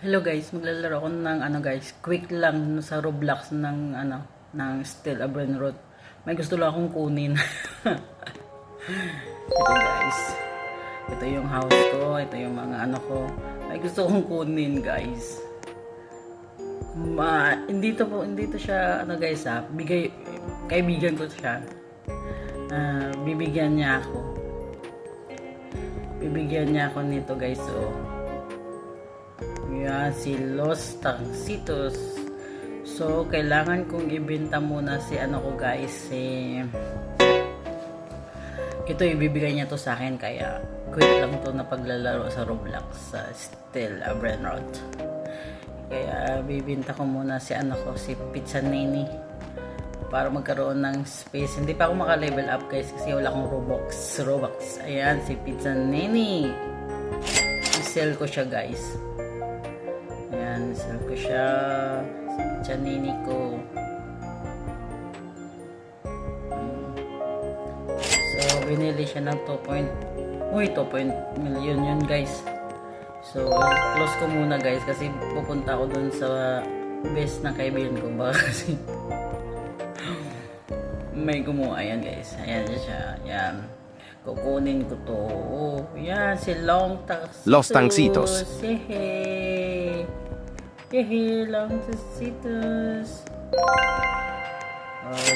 Hello guys, maglalaro ako ng guys, quick lang sa Roblox ng ng Still a Brain Rot. May gusto lang akong kunin. Ito guys. Ito yung house ko, ito yung mga ko. May gusto kong kunin guys. Hindi to siya guys kaibigan ko siya. Bibigyan niya ako. Bibigyan niya ako nito guys, yan, si Los Tancitos. So, kailangan kong ibenta muna si ko guys. Ito, ibibigay niya to sa akin. Kaya, quick lang to na paglalaro sa Roblox. Sa Still a Brain Rot. Kaya, bibenta ko muna si si Pizza Nini. Para magkaroon ng space. Hindi pa ako maka-level up guys. Kasi wala akong Robux. Ayan, si Pizza Nini. I-sell ko siya guys. Ayan, sell ko siya. Chanini ko. So, binili siya ng 2 million yun guys. So, close ko muna guys kasi pupunta ako dun sa best na kaibigan ko. Baka kasi may gumawa. Ayan guys. Ayan siya. Ayan. Kukunin ko to. Yan, si Los Tancitos. Hehe, Long Tancitos.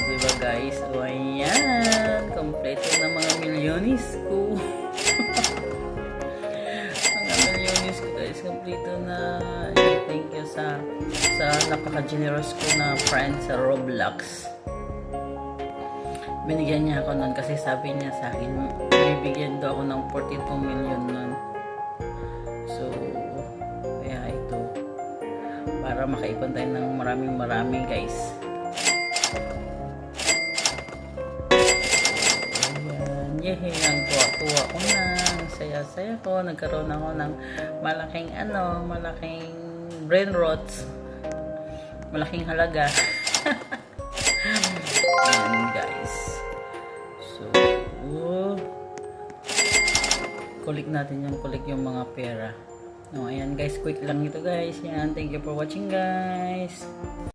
Diba guys? Ayan. Kompleto na mga milyonis ko. Mga milyonis ko guys. Kompleto na. Thank you sa napaka-generous ko na friend sa Roblox. Binigyan niya ako nun kasi sabi niya sa akin, bibigyan daw ako ng 42 million nun. So, kaya ito. Para makaipon tayo ng maraming guys. Ayan. Yehey, ang tuwa-tuwa ko na. Saya-saya ko. Nagkaroon ako ng malaking brain rot. Malaking halaga. Ayan guys. So, kulik natin yung mga pera. No, ayan guys, quick lang ito guys. Yan, thank you for watching guys.